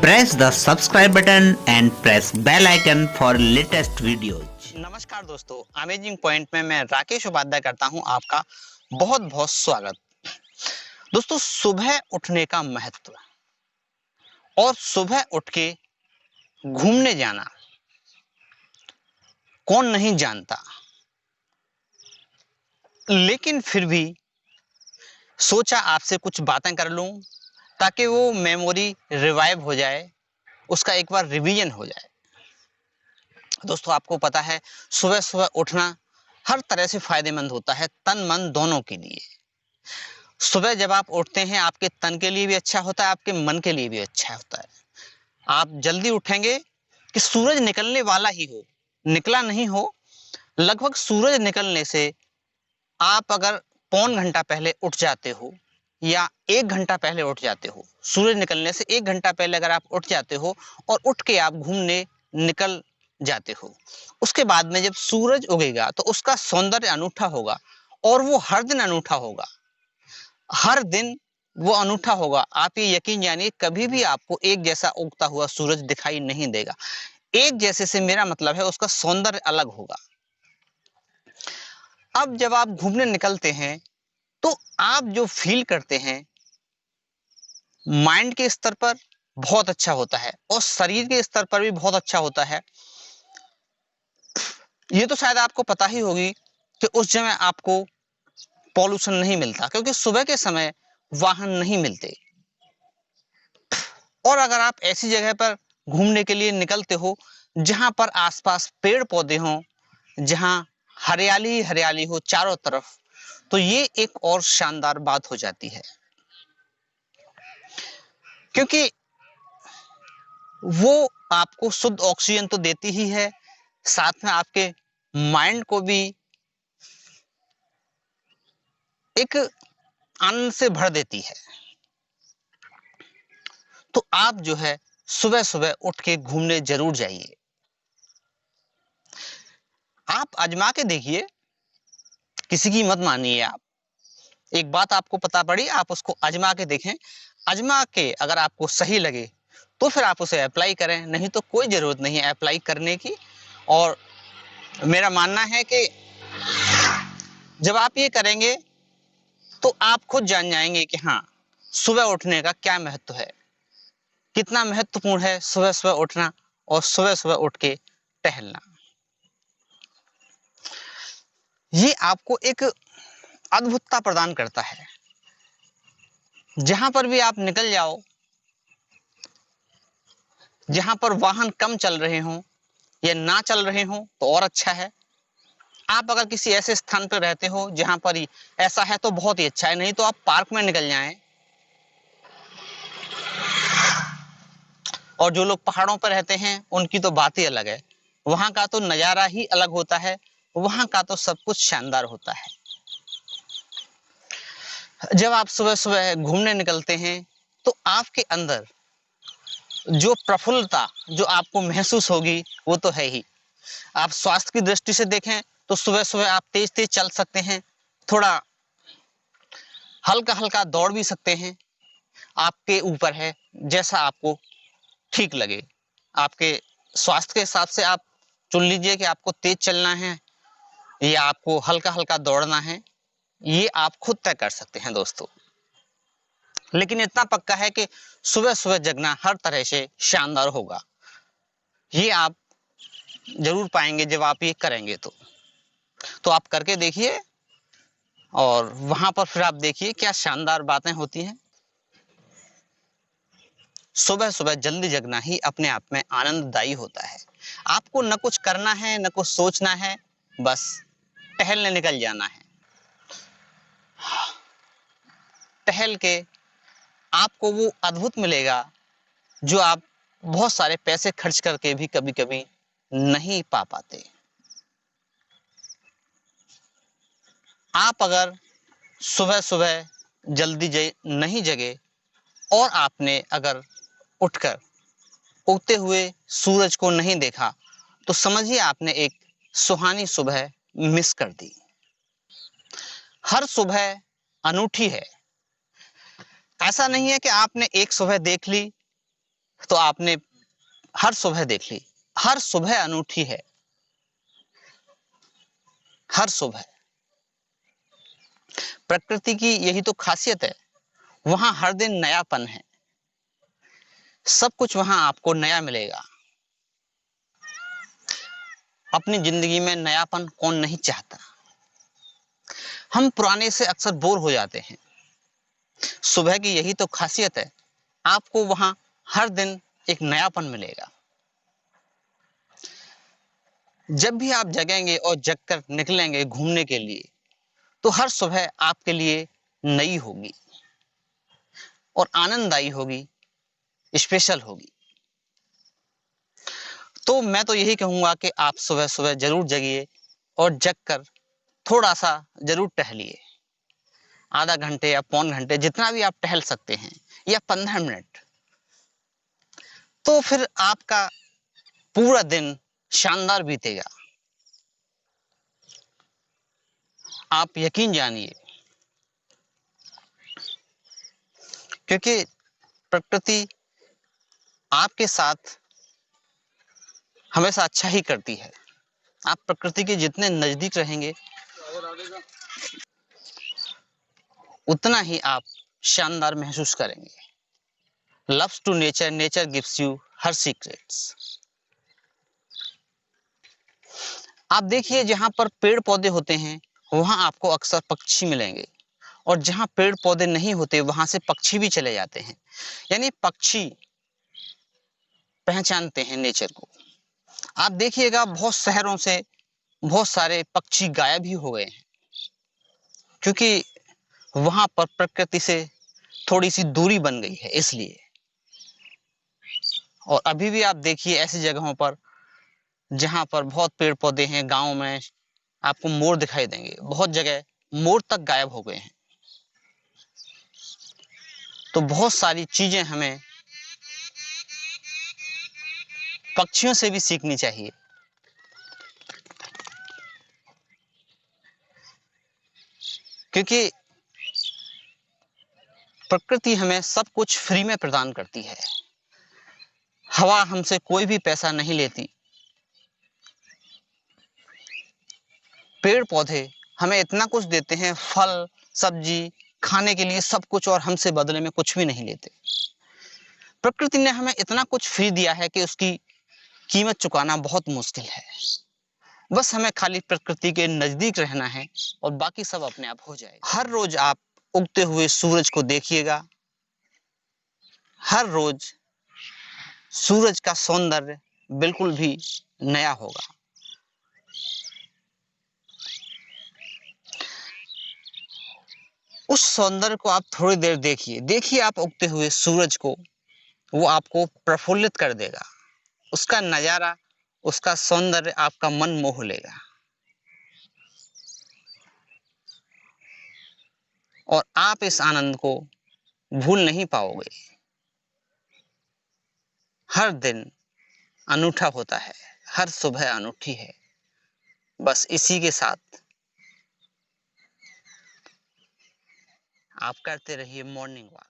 Press the subscribe button and press bell icon for latest videos। नमस्कार दोस्तों, amazing point में मैं राकेश उपाध्याय करता हूं आपका बहुत बहुत स्वागत। दोस्तों, सुबह उठने का महत्व और सुबह उठ के घूमने जाना कौन नहीं जानता, लेकिन फिर भी सोचा आपसे कुछ बातें कर लूं ताकि वो मेमोरी रिवाइव हो जाए, उसका एक बार रिवीजन हो जाए। दोस्तों, आपको पता है सुबह सुबह उठना हर तरह से फायदेमंद होता है, तन मन दोनों के लिए। सुबह जब आप उठते हैं आपके तन के लिए भी अच्छा होता है, आपके मन के लिए भी अच्छा होता है। आप जल्दी उठेंगे कि सूरज निकलने वाला ही हो, निकला नहीं हो, लगभग सूरज निकलने से आप अगर पौन घंटा पहले उठ जाते हो या 1 घंटा पहले उठ जाते हो, सूरज निकलने से 1 घंटा पहले अगर आप उठ जाते हो और उठ के आप घूमने निकल जाते हो, उसके बाद में जब सूरज उगेगा तो उसका सौंदर्य अनूठा होगा और वो हर दिन अनूठा होगा। हर दिन वो अनूठा होगा। आप ये यकीन जानिए, कभी भी आपको एक जैसा उगता हुआ सूरज दिखाई नहीं देगा। एक जैसे से मेरा मतलब है उसका सौंदर्य अलग होगा। अब जब आप घूमने निकलते हैं तो आप जो फील करते हैं माइंड के स्तर पर बहुत अच्छा होता है और शरीर के स्तर पर भी बहुत अच्छा होता है। ये तो शायद आपको पता ही होगी कि उस समय आपको पॉल्यूशन नहीं मिलता, क्योंकि सुबह के समय वाहन नहीं मिलते। और अगर आप ऐसी जगह पर घूमने के लिए निकलते हो जहां पर आसपास पेड़ पौधे हों, जहां हरियाली ही हरियाली हो चारों तरफ, तो ये एक और शानदार बात हो जाती है, क्योंकि वो आपको शुद्ध ऑक्सीजन तो देती ही है, साथ में आपके माइंड को भी एक आनंद से भर देती है। तो आप जो है सुबह सुबह उठ के घूमने जरूर जाइए। आप आजमा के देखिए, किसी की मत मानिए आप। एक बात आपको पता पड़ी, आप उसको आजमा के देखें। आजमा के अगर आपको सही लगे तो फिर आप उसे अप्लाई करें, नहीं तो कोई जरूरत नहीं है अप्लाई करने की। और मेरा मानना है कि जब आप ये करेंगे तो आप खुद जान जाएंगे कि हाँ, सुबह उठने का क्या महत्व है, कितना महत्वपूर्ण है सुबह सुबह उठना और सुबह सुबह उठ के टहलना। ये आपको एक अद्भुतता प्रदान करता है। जहां पर भी आप निकल जाओ, जहां पर वाहन कम चल रहे हों या ना चल रहे हों तो और अच्छा है। आप अगर किसी ऐसे स्थान पर रहते हो जहां पर ऐसा है तो बहुत ही अच्छा है, नहीं तो आप पार्क में निकल जाएं। और जो लोग पहाड़ों पर रहते हैं उनकी तो बात ही अलग है, वहां का तो नजारा ही अलग होता है, वहां का तो सब कुछ शानदार होता है। जब आप सुबह सुबह घूमने निकलते हैं तो आपके अंदर जो प्रफुल्लता जो आपको महसूस होगी वो तो है ही। आप स्वास्थ्य की दृष्टि से देखें तो सुबह सुबह आप तेज तेज चल सकते हैं, थोड़ा हल्का हल्का दौड़ भी सकते हैं। आपके ऊपर है, जैसा आपको ठीक लगे। आपके स्वास्थ्य के हिसाब से आप चुन लीजिए कि आपको तेज चलना है या आपको हल्का हल्का दौड़ना है। ये आप खुद तय कर सकते हैं दोस्तों। लेकिन इतना पक्का है कि सुबह सुबह जगना हर तरह से शानदार होगा। ये आप जरूर पाएंगे जब आप ये करेंगे तो आप करके देखिए और वहां पर फिर आप देखिए क्या शानदार बातें होती हैं। सुबह सुबह जल्दी जगना ही अपने आप में आनंददायी होता है। आपको न कुछ करना है न कुछ सोचना है, बस टहलने निकल जाना है। टहल के आपको वो अद्भुत मिलेगा जो आप बहुत सारे पैसे खर्च करके भी कभी कभी नहीं पा पाते। आप अगर सुबह सुबह जल्दी नहीं जगे और आपने अगर उठकर उगते हुए सूरज को नहीं देखा तो समझिए आपने एक सुहानी सुबह मिस कर दी। हर सुबह अनूठी है। ऐसा नहीं है कि आपने एक सुबह देख ली तो आपने हर सुबह देख ली, हर सुबह अनूठी है, हर सुबह। प्रकृति की यही तो खासियत है, वहां हर दिन नयापन है, सब कुछ वहां आपको नया मिलेगा। अपनी जिंदगी में नयापन कौन नहीं चाहता। हम पुराने से अक्सर बोर हो जाते हैं। सुबह की यही तो खासियत है, आपको वहां हर दिन एक नयापन मिलेगा। जब भी आप जगेंगे और जगकर निकलेंगे घूमने के लिए, तो हर सुबह आपके लिए नई होगी और आनंददायी होगी, स्पेशल होगी। तो मैं तो यही कहूंगा कि आप सुबह सुबह जरूर जगिए और जगकर थोड़ा सा जरूर टहलिए। आधा घंटे या पौन घंटे, जितना भी आप टहल सकते हैं, या 15 मिनट, तो फिर आपका पूरा दिन शानदार बीतेगा। आप यकीन जानिए, क्योंकि प्रकृति आपके साथ हमेशा अच्छा ही करती है। आप प्रकृति के जितने नजदीक रहेंगे, उतना ही आप शानदार महसूस करेंगे। Loves to nature, nature gives you her secrets. आप देखिए, जहां पर पेड़ पौधे होते हैं वहां आपको अक्सर पक्षी मिलेंगे, और जहां पेड़ पौधे नहीं होते वहां से पक्षी भी चले जाते हैं। यानी पक्षी पहचानते हैं नेचर को। आप देखिएगा, बहुत शहरों से बहुत सारे पक्षी गायब ही हो गए हैं, क्योंकि वहां पर प्रकृति से थोड़ी सी दूरी बन गई है, इसलिए। और अभी भी आप देखिए ऐसी जगहों पर जहां पर बहुत पेड़ पौधे हैं, गाँव में आपको मोर दिखाई देंगे। बहुत जगह मोर तक गायब हो गए हैं। तो बहुत सारी चीजें हमें पक्षियों से भी सीखनी चाहिए। क्योंकि प्रकृति हमें सब कुछ फ्री में प्रदान करती है। हवा हमसे कोई भी पैसा नहीं लेती। पेड़ पौधे हमें इतना कुछ देते हैं, फल सब्जी खाने के लिए सब कुछ, और हमसे बदले में कुछ भी नहीं लेते। प्रकृति ने हमें इतना कुछ फ्री दिया है कि उसकी कीमत चुकाना बहुत मुश्किल है। बस हमें खाली प्रकृति के नजदीक रहना है और बाकी सब अपने आप हो जाएगा। हर रोज आप उगते हुए सूरज को देखिएगा। हर रोज सूरज का सौंदर्य बिल्कुल भी नया होगा। उस सौंदर्य को आप थोड़ी देर देखिए। देखिए आप उगते हुए सूरज को, वो आपको प्रफुल्लित कर देगा। उसका नजारा, उसका सौंदर्य आपका मन मोह लेगा, और आप इस आनंद को भूल नहीं पाओगे। हर दिन अनूठा होता है, हर सुबह अनूठी है। बस इसी के साथ आप करते रहिए मॉर्निंग वॉक।